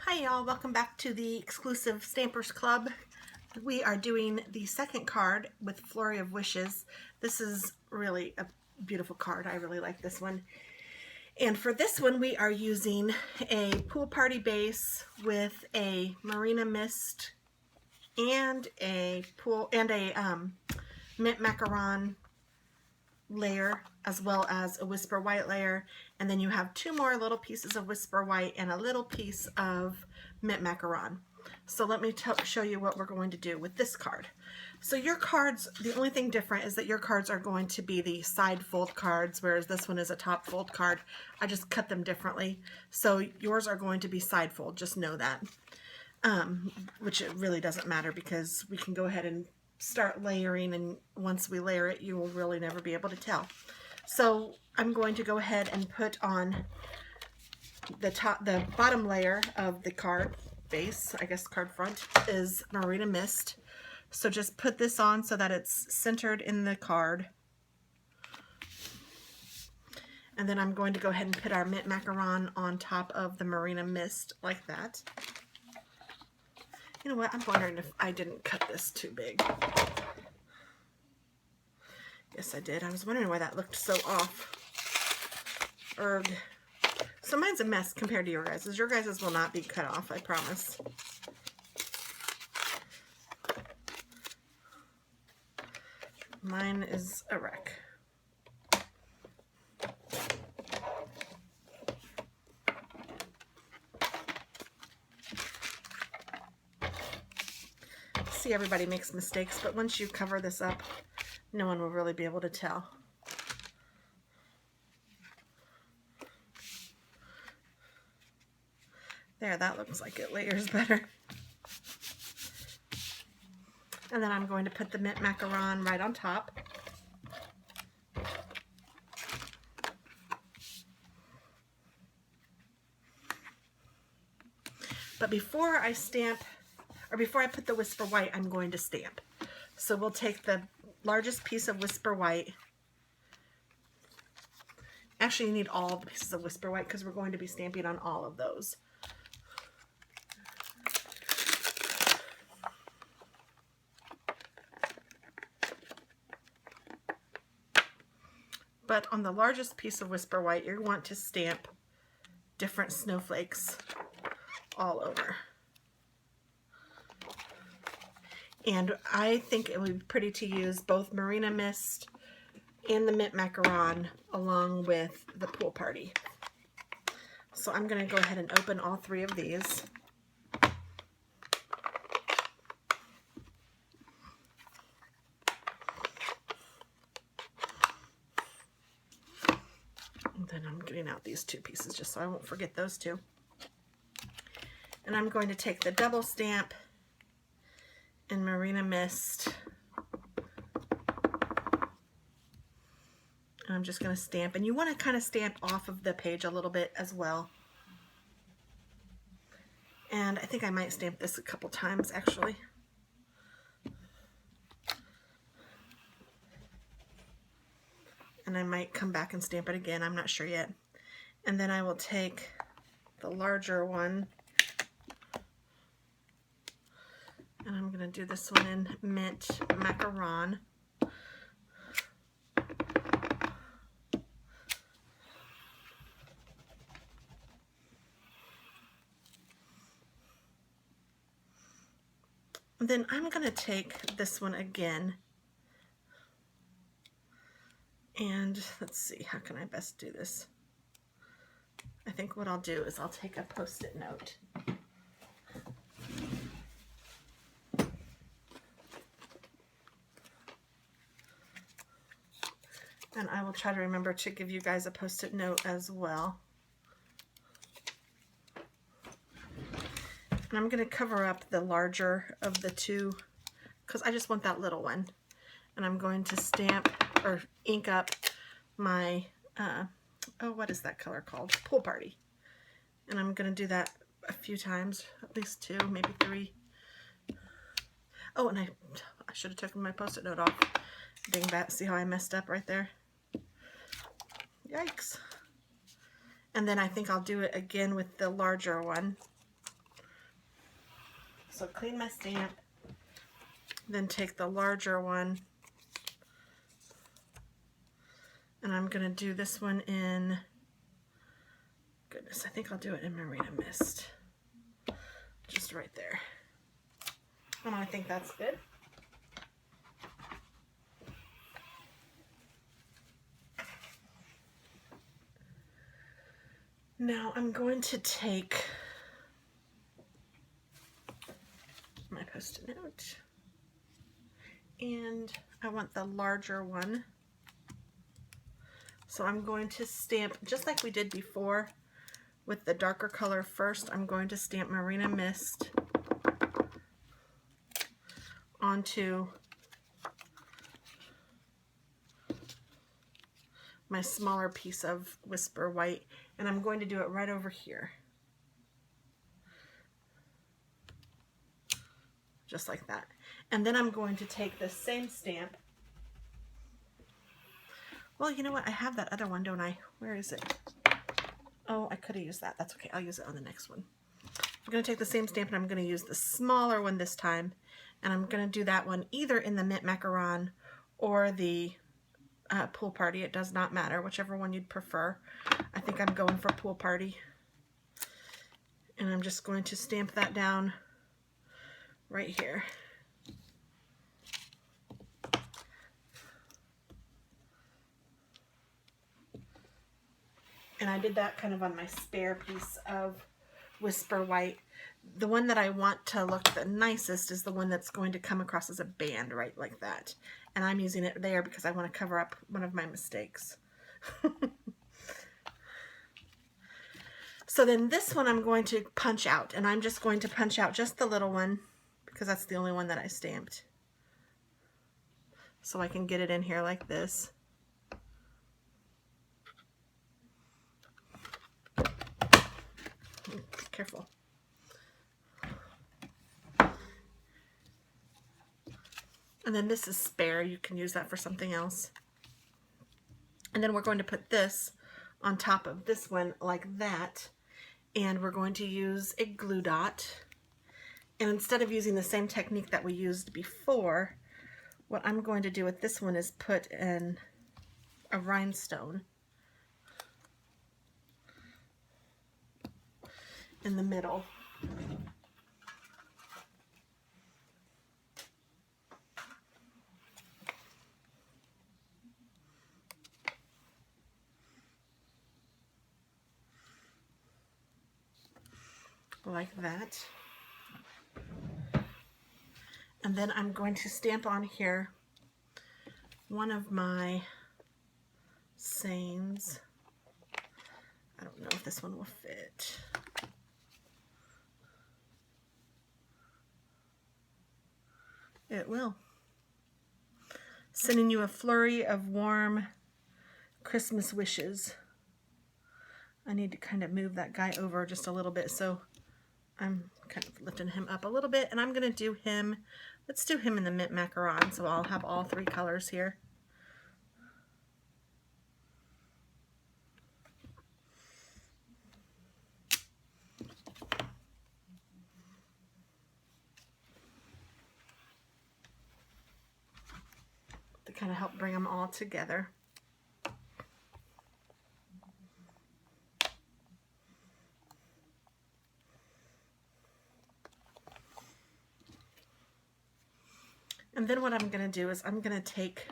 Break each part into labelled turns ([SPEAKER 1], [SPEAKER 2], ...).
[SPEAKER 1] Hi y'all, welcome back to the exclusive Stampers Club. We are doing the second card with Flurry of Wishes. This is really a beautiful card. I really like this one. And for this one we are using a pool party base with a Marina Mist and a mint macaron layer, as well as a Whisper White layer, and then you have two more little pieces of Whisper White and a little piece of mint macaron. So let me show you what we're going to do with this card. So your cards, the only thing different is that your cards are going to be the side fold cards, whereas this one is a top fold card. I just cut them differently. So yours are going to be side fold, just know that. Which it really doesn't matter because we can go ahead and start layering, and once we layer it you will really never be able to tell. So I'm going to go ahead and put on the bottom layer of the card base, I guess card front, is Marina Mist. So just put this on so that it's centered in the card. And then I'm going to go ahead and put our mint macaron on top of the Marina Mist like that. You know what, I'm wondering if I didn't cut this too big. Yes, I did. I was wondering why that looked so off. Erg. So mine's a mess compared to your guys's. Your guys's will not be cut off, I promise. Mine is a wreck. See, everybody makes mistakes, but once you cover this up, no one will really be able to tell. There, that looks like it layers better. And then I'm going to put the mint macaron right on top. But before I stamp, or before I put the Whisper White, I'm going to stamp. So we'll take the largest piece of Whisper White. Actually, you need all the pieces of Whisper White because we're going to be stamping on all of those. But on the largest piece of Whisper White, you want to stamp different snowflakes all over. And I think it would be pretty to use both Marina Mist and the mint macaron along with the pool party. So I'm going to go ahead and open all three of these. And then I'm getting out these two pieces just so I won't forget those two. And I'm going to take the double stamp in Marina Mist. And I'm just going to stamp, and you want to kind of stamp off of the page a little bit as well. And I think I might stamp this a couple times actually. And I might come back and stamp it again, I'm not sure yet. And then I will take the larger one, and I'm going to do this one in mint macaron. And then I'm going to take this one again, and let's see, how can I best do this? I think what I'll do is I'll take a Post-it note. And I will try to remember to give you guys a Post-it note as well. And I'm going to cover up the larger of the two because I just want that little one. And I'm going to stamp or ink up my, oh, what is that color called? Pool Party. And I'm going to do that a few times, at least two, maybe three. Oh, and I should have taken my Post-it note off. Dang that, see how I messed up right there? Yikes. And then I think I'll do it again with the larger one. So clean my stamp, then take the larger one, and I'm going to do this one in, goodness, I think I'll do it in Marina Mist. Just right there. And I think that's good. Now I'm going to take my Post-it note, and I want the larger one. So I'm going to stamp, just like we did before, with the darker color first. I'm going to stamp Marina Mist onto my smaller piece of Whisper White, and I'm going to do it right over here. Just like that. And then I'm going to take the same stamp. Well, you know what? I have that other one, don't I? Where is it? Oh, I could have used that. That's okay. I'll use it on the next one. I'm going to take the same stamp, and I'm going to use the smaller one this time. And I'm going to do that one either in the Mint Macaron or the Pool Party. It does not matter, whichever one you'd prefer. I think I'm going for Pool Party. And I'm just going to stamp that down right here. And I did that kind of on my spare piece of Whisper White. The one that I want to look the nicest is the one that's going to come across as a band, right like that. And I'm using it there because I want to cover up one of my mistakes. So then this one I'm going to punch out, and I'm just going to punch out just the little one because that's the only one that I stamped. So I can get it in here like this. Careful. And then this is spare. You can use that for something else. And then we're going to put this on top of this one like that. And we're going to use a glue dot. And instead of using the same technique that we used before, what I'm going to do with this one is put in a rhinestone in the middle. Like that. And then I'm going to stamp on here one of my sayings. I don't know if this one will fit. It will. Sending you a flurry of warm Christmas wishes. I need to kind of move that guy over just a little bit, so I'm kind of lifting him up a little bit, and I'm going to do him, let's do him in the Mint Macaron, so I'll have all three colors here. To kind of help bring them all together. And then what I'm going to do is I'm going to take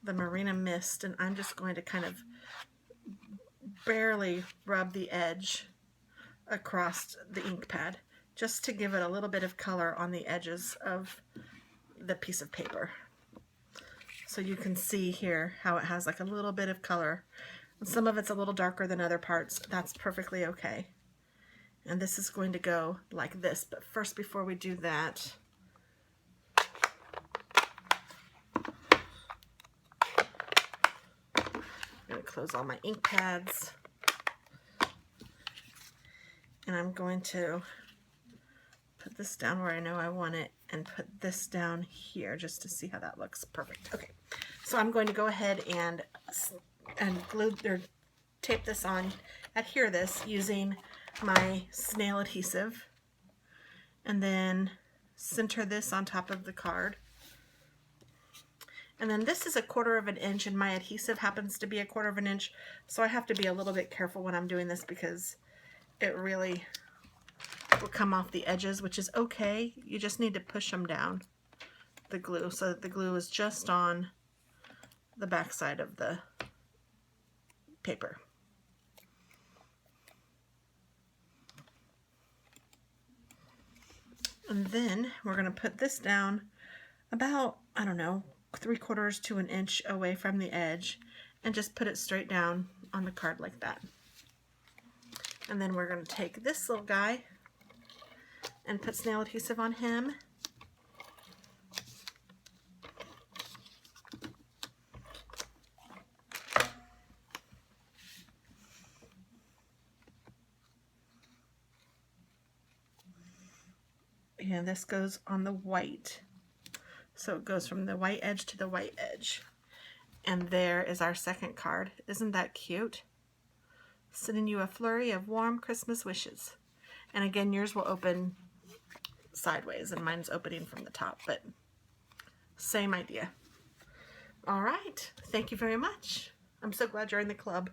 [SPEAKER 1] the Marina Mist, and I'm just going to kind of barely rub the edge across the ink pad, just to give it a little bit of color on the edges of the piece of paper. So you can see here how it has like a little bit of color. Some of it's a little darker than other parts. That's perfectly okay. And this is going to go like this. But first, before we do that, I'm going to close all my ink pads. And I'm going to put this down where I know I want it and put this down here just to see how that looks. Perfect. Okay. So I'm going to go ahead and glue or tape this on, adhere this using my snail adhesive. and then center this on top of the card. And then this is 1/4 of an inch, and my adhesive happens to be 1/4 of an inch, so I have to be a little bit careful when I'm doing this because it really will come off the edges, which is okay. You just need to push them down, the glue, so that the glue is just on the back side of the paper. And then we're going to put this down about, I don't know, 3/4 to an inch away from the edge, and just put it straight down on the card like that. And then we're going to take this little guy and put snail adhesive on him. And this goes on the white. So it goes from the white edge to the white edge. And there is our second card. Isn't that cute? Sending you a flurry of warm Christmas wishes. And again, yours will open sideways and mine's opening from the top, but same idea. All right. Thank you very much. I'm so glad you're in the club.